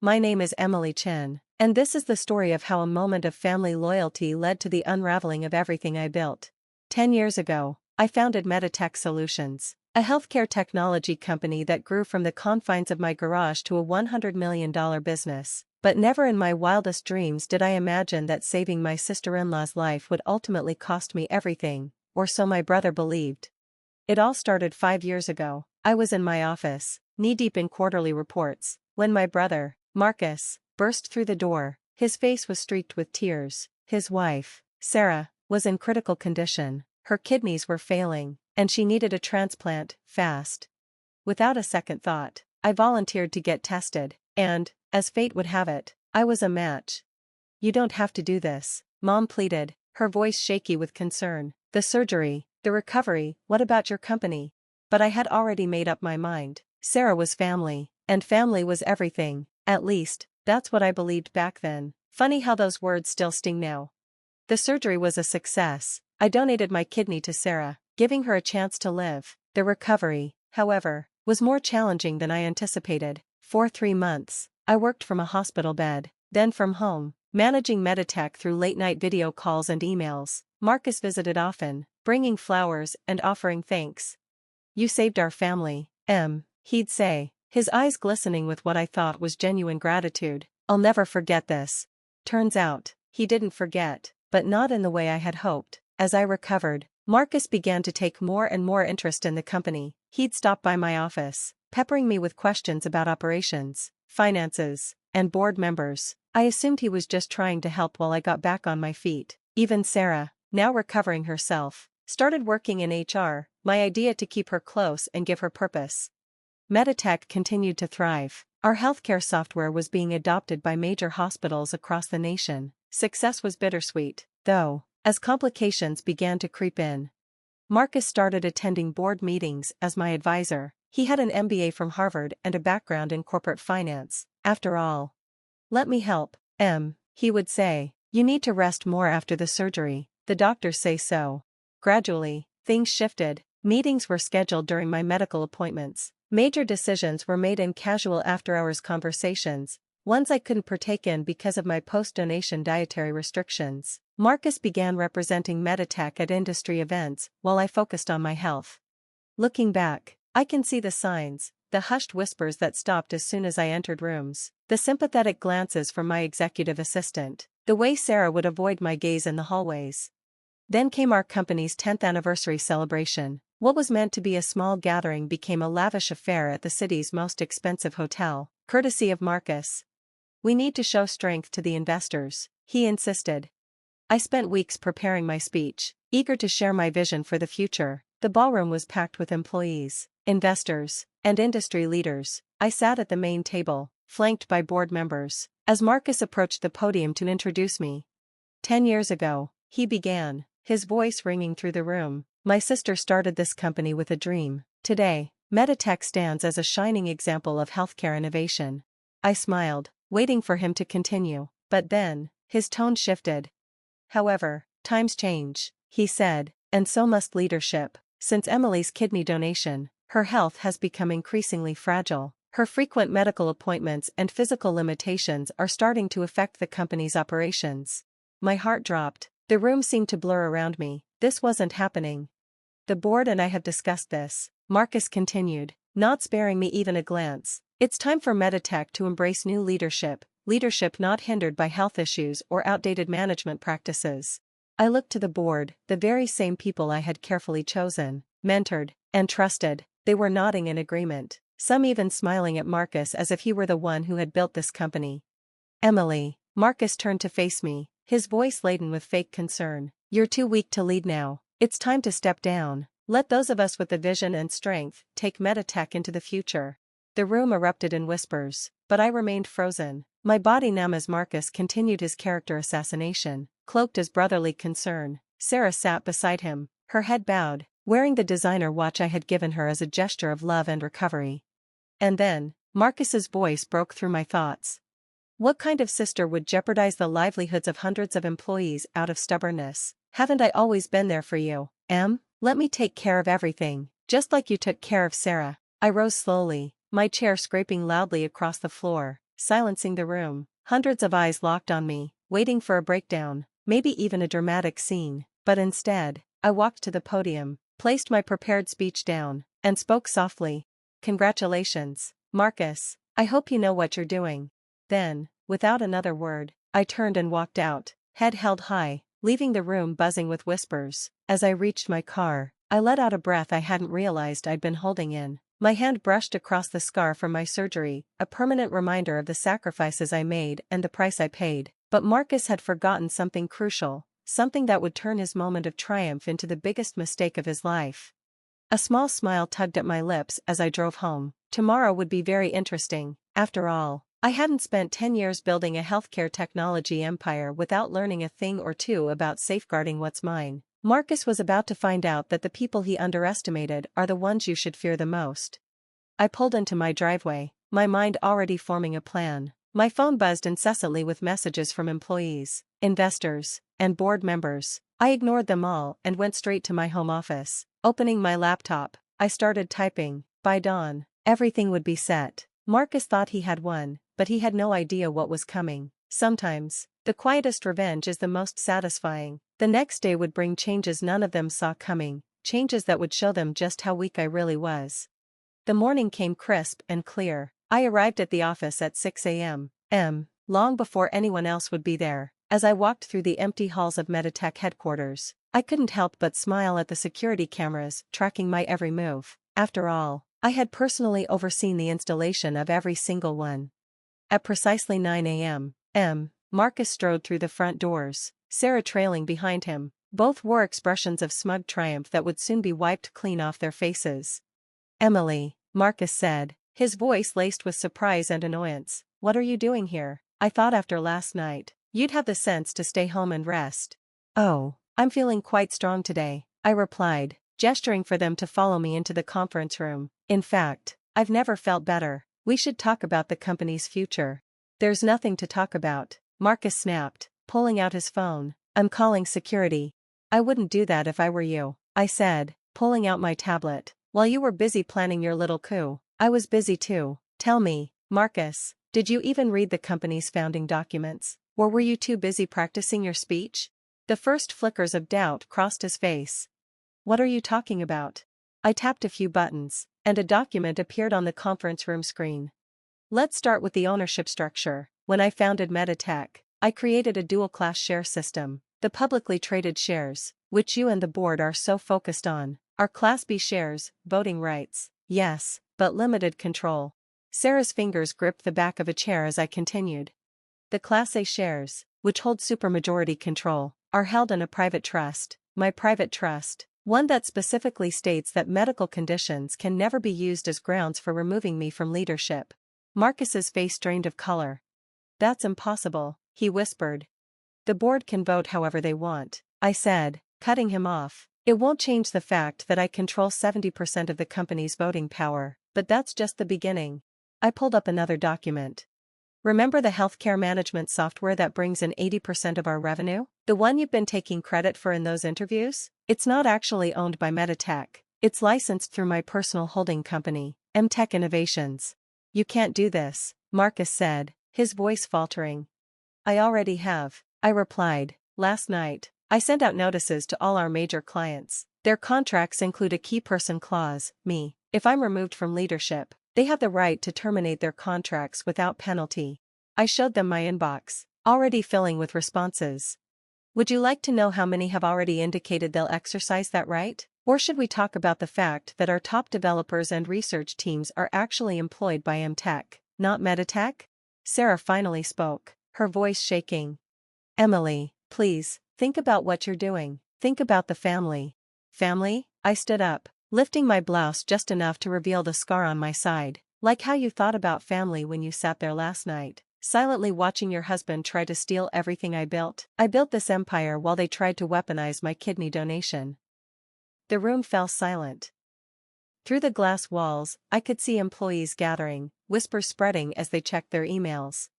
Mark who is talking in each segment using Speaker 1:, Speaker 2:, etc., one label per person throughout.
Speaker 1: My name is Emily Chen, and this is the story of how a moment of family loyalty led to the unraveling of everything I built. 10 years ago, I founded Meditech Solutions, a healthcare technology company that grew from the confines of my garage to a $100 million business. But never in my wildest dreams did I imagine that saving my sister-in-law's life would ultimately cost me everything, or so my brother believed. It all started 5 years ago. I was in my office, knee-deep in quarterly reports, when my brother, Marcus, burst through the door. His face was streaked with tears. His wife, Sarah, was in critical condition. Her kidneys were failing, and she needed a transplant, fast. Without a second thought, I volunteered to get tested, and, as fate would have it, I was a match. "You don't have to do this," Mom pleaded, her voice shaky with concern. "The surgery, the recovery, what about your company?" But I had already made up my mind. Sarah was family, and family was everything. At least, that's what I believed back then. Funny how those words still sting now. The surgery was a success. I donated my kidney to Sarah, giving her a chance to live. The recovery, however, was more challenging than I anticipated. For 3 months, I worked from a hospital bed, then from home, managing Meditech through late-night video calls and emails. Marcus visited often, bringing flowers and offering thanks. "You saved our family, he'd say, his eyes glistening with what I thought was genuine gratitude. "I'll never forget this." Turns out, he didn't forget, but not in the way I had hoped. As I recovered, Marcus began to take more and more interest in the company. He'd stop by my office, peppering me with questions about operations, finances, and board members. I assumed he was just trying to help while I got back on my feet. Even Sarah, now recovering herself, started working in HR, my idea to keep her close and give her purpose. Meditech continued to thrive. Our healthcare software was being adopted by major hospitals across the nation. Success was bittersweet, though, as complications began to creep in. Marcus started attending board meetings as my advisor. He had an MBA from Harvard and a background in corporate finance. "After all, let me help, he would say. "You need to rest more after the surgery, the doctors say so." Gradually, things shifted. Meetings were scheduled during my medical appointments. Major decisions were made in casual after-hours conversations, ones I couldn't partake in because of my post-donation dietary restrictions. Marcus began representing Meditech at industry events while I focused on my health. Looking back, I can see the signs, the hushed whispers that stopped as soon as I entered rooms, the sympathetic glances from my executive assistant, the way Sarah would avoid my gaze in the hallways. Then came our company's 10th anniversary celebration. What was meant to be a small gathering became a lavish affair at the city's most expensive hotel, courtesy of Marcus. "We need to show strength to the investors," he insisted. I spent weeks preparing my speech, eager to share my vision for the future. The ballroom was packed with employees, investors, and industry leaders. I sat at the main table, flanked by board members. As Marcus approached the podium to introduce me, 10 years ago, he began, his voice ringing through the room. "My sister started this company with a dream. Today, Meditech stands as a shining example of healthcare innovation." I smiled, waiting for him to continue, but then, his tone shifted. "However, times change," he said, "and so must leadership. Since Emily's kidney donation, her health has become increasingly fragile. Her frequent medical appointments and physical limitations are starting to affect the company's operations." My heart dropped. The room seemed to blur around me. This wasn't happening. "The board and I have discussed this," Marcus continued, not sparing me even a glance. "It's time for Meditech to embrace new leadership not hindered by health issues or outdated management practices." I looked to the board, the very same people I had carefully chosen, mentored, and trusted. They were nodding in agreement, some even smiling at Marcus as if he were the one who had built this company. "Emily," Marcus turned to face me, his voice laden with fake concern. "You're too weak to lead now. It's time to step down. Let those of us with the vision and strength take Meditech into the future." The room erupted in whispers, but I remained frozen, my body numb as Marcus continued his character assassination, cloaked as brotherly concern. Sarah sat beside him, her head bowed, wearing the designer watch I had given her as a gesture of love and recovery. And then, Marcus's voice broke through my thoughts. "What kind of sister would jeopardize the livelihoods of hundreds of employees out of stubbornness? Haven't I always been there for you, Em? Let me take care of everything, just like you took care of Sarah." I rose slowly, my chair scraping loudly across the floor. silencing the room. Hundreds of eyes locked on me, waiting for a breakdown, maybe even a dramatic scene. But instead, I walked to the podium, placed my prepared speech down, and spoke softly. "Congratulations, Marcus. I hope you know what you're doing." Then, without another word, I turned and walked out, head held high, leaving the room buzzing with whispers. As I reached my car, I let out a breath I hadn't realized I'd been holding in. My hand brushed across the scar from my surgery, a permanent reminder of the sacrifices I made and the price I paid. But Marcus had forgotten something crucial, something that would turn his moment of triumph into the biggest mistake of his life. A small smile tugged at my lips as I drove home. Tomorrow would be very interesting. After all, I hadn't spent 10 years building a healthcare technology empire without learning a thing or two about safeguarding what's mine. Marcus was about to find out that the people he underestimated are the ones you should fear the most. I pulled into my driveway, my mind already forming a plan. My phone buzzed incessantly with messages from employees, investors, and board members. I ignored them all and went straight to my home office. Opening my laptop, I started typing. By dawn, everything would be set. Marcus thought he had won, but he had no idea what was coming. Sometimes, the quietest revenge is the most satisfying. The next day would bring changes none of them saw coming, changes that would show them just how weak I really was. The morning came crisp and clear. I arrived at the office at 6 a.m. Long before anyone else would be there. As I walked through the empty halls of Meditech headquarters, I couldn't help but smile at the security cameras tracking my every move. After all, I had personally overseen the installation of every single one. At precisely 9 a.m., Marcus strode through the front doors, Sarah trailing behind him. Both wore expressions of smug triumph that would soon be wiped clean off their faces. "Emily," Marcus said, his voice laced with surprise and annoyance, "what are you doing here? I thought after last night, you'd have the sense to stay home and rest." "Oh, I'm feeling quite strong today," I replied, gesturing for them to follow me into the conference room. "In fact, I've never felt better. We should talk about the company's future." "There's nothing to talk about," Marcus snapped, pulling out his phone. "I'm calling security." "I wouldn't do that if I were you," I said, pulling out my tablet. "While you were busy planning your little coup, I was busy too. Tell me, Marcus, did you even read the company's founding documents? Or were you too busy practicing your speech?" The first flickers of doubt crossed his face. "What are you talking about?" I tapped a few buttons, and a document appeared on the conference room screen. "Let's start with the ownership structure. When I founded Meditech, I created a dual-class share system. The publicly traded shares, which you and the board are so focused on, are Class B shares, voting rights, yes, but limited control." Sarah's fingers gripped the back of a chair as I continued. "The Class A shares, which hold supermajority control, are held in a private trust, my private trust, one that specifically states that medical conditions can never be used as grounds for removing me from leadership." Marcus's face drained of color. "That's impossible," he whispered. "The board can vote however they want," I said, cutting him off. "It won't change the fact that I control 70% of the company's voting power, but that's just the beginning." I pulled up another document. "Remember the healthcare management software that brings in 80% of our revenue? The one you've been taking credit for in those interviews? It's not actually owned by Meditech. It's licensed through my personal holding company, MTech Innovations." "You can't do this," Marcus said, his voice faltering. "I already have," I replied. "Last night, I sent out notices to all our major clients. Their contracts include a key person clause, me. If I'm removed from leadership, they have the right to terminate their contracts without penalty." I showed them my inbox, already filling with responses. "Would you like to know how many have already indicated they'll exercise that right? Or should we talk about the fact that our top developers and research teams are actually employed by MTech, not Meditech?" Sarah finally spoke, her voice shaking. "Emily, please, think about what you're doing. Think about the family." "Family?" I stood up, lifting my blouse just enough to reveal the scar on my side. "Like how you thought about family when you sat there last night, silently watching your husband try to steal everything I built. I built this empire while they tried to weaponize my kidney donation." The room fell silent. Through the glass walls, I could see employees gathering, whispers spreading as they checked their emails.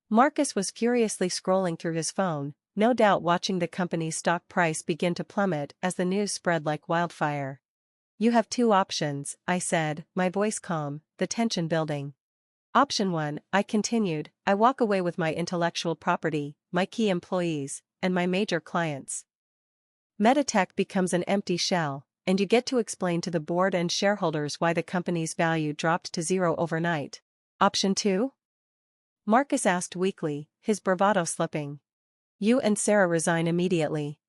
Speaker 1: Marcus was furiously scrolling through his phone, no doubt watching the company's stock price begin to plummet as the news spread like wildfire. "You have two options," I said, my voice calm, the tension building. Option 1, I continued, I walk away with my intellectual property, my key employees, and my major clients. Meditech becomes an empty shell, and you get to explain to the board and shareholders why the company's value dropped to zero overnight. Option 2? Marcus asked weakly, his bravado slipping. You and Sarah resign immediately.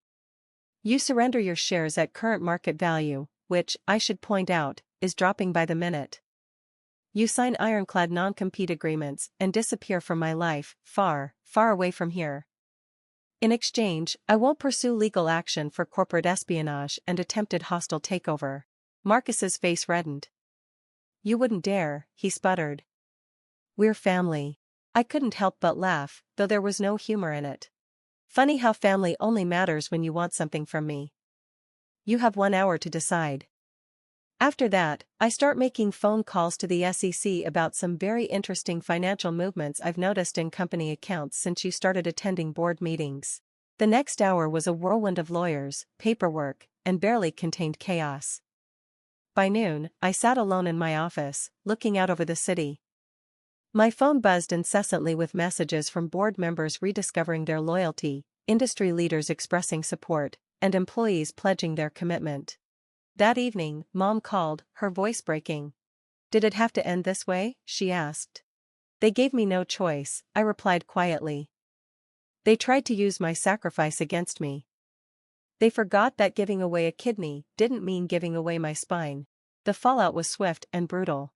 Speaker 1: You surrender your shares at current market value, which, I should point out, is dropping by the minute. You sign ironclad non-compete agreements and disappear from my life, far, far away from here. In exchange, I won't pursue legal action for corporate espionage and attempted hostile takeover. Marcus's face reddened. You wouldn't dare, he sputtered. We're family. I couldn't help but laugh, though there was no humor in it. Funny how family only matters when you want something from me. You have 1 hour to decide. After that, I start making phone calls to the SEC about some very interesting financial movements I've noticed in company accounts since you started attending board meetings. The next hour was a whirlwind of lawyers, paperwork, and barely contained chaos. By noon, I sat alone in my office, looking out over the city. My phone buzzed incessantly with messages from board members rediscovering their loyalty, industry leaders expressing support, and employees pledging their commitment. That evening, Mom called, her voice breaking. Did it have to end this way? She asked. They gave me no choice, I replied quietly. They tried to use my sacrifice against me. They forgot that giving away a kidney didn't mean giving away my spine. The fallout was swift and brutal.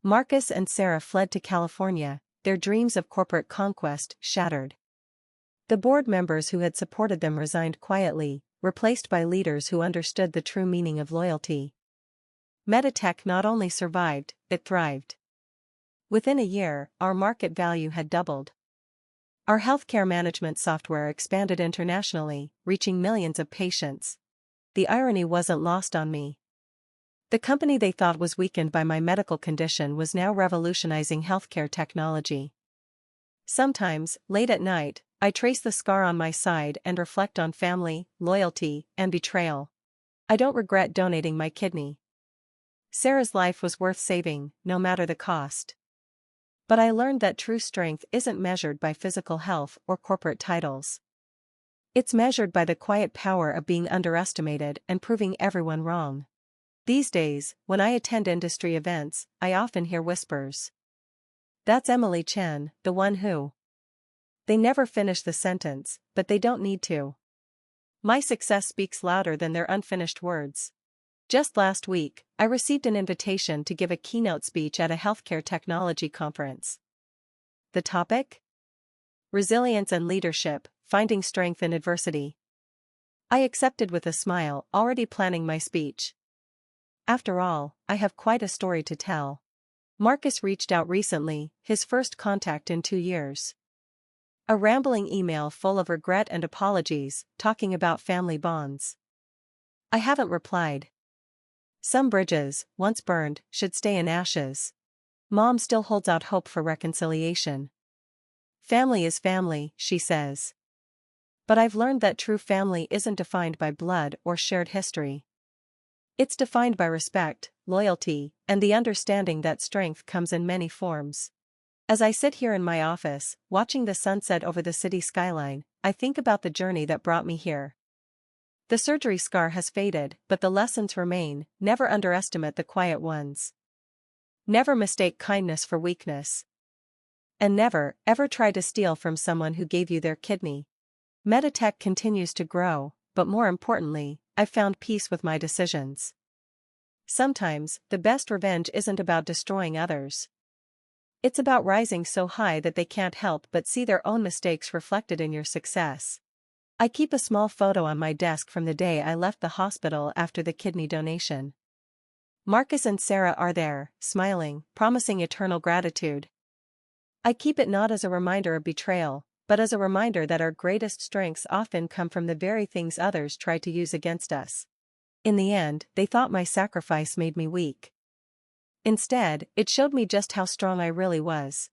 Speaker 1: Marcus and Sarah fled to California, their dreams of corporate conquest shattered. The board members who had supported them resigned quietly, replaced by leaders who understood the true meaning of loyalty. Meditech not only survived, it thrived. Within a year, our market value had doubled. Our healthcare management software expanded internationally, reaching millions of patients. The irony wasn't lost on me. The company they thought was weakened by my medical condition was now revolutionizing healthcare technology. Sometimes, late at night, I trace the scar on my side and reflect on family, loyalty, and betrayal. I don't regret donating my kidney. Sarah's life was worth saving, no matter the cost. But I learned that true strength isn't measured by physical health or corporate titles. It's measured by the quiet power of being underestimated and proving everyone wrong. These days, when I attend industry events, I often hear whispers. That's Emily Chen, the one who. They never finish the sentence, but they don't need to. My success speaks louder than their unfinished words. Just last week, I received an invitation to give a keynote speech at a healthcare technology conference. The topic? Resilience and leadership, finding strength in adversity. I accepted with a smile, already planning my speech. After all, I have quite a story to tell. Marcus reached out recently, his first contact in 2 years. A rambling email full of regret and apologies, talking about family bonds. I haven't replied. Some bridges, once burned, should stay in ashes. Mom still holds out hope for reconciliation. Family is family, she says. But I've learned that true family isn't defined by blood or shared history. It's defined by respect, loyalty, and the understanding that strength comes in many forms. As I sit here in my office, watching the sunset over the city skyline, I think about the journey that brought me here. The surgery scar has faded, but the lessons remain. Never underestimate the quiet ones. Never mistake kindness for weakness. And never, ever try to steal from someone who gave you their kidney. Meditech continues to grow, but more importantly, I've found peace with my decisions. Sometimes, the best revenge isn't about destroying others. It's about rising so high that they can't help but see their own mistakes reflected in your success. I keep a small photo on my desk from the day I left the hospital after the kidney donation. Marcus and Sarah are there, smiling, promising eternal gratitude. I keep it not as a reminder of betrayal, but as a reminder that our greatest strengths often come from the very things others try to use against us. In the end, they thought my sacrifice made me weak. Instead, it showed me just how strong I really was.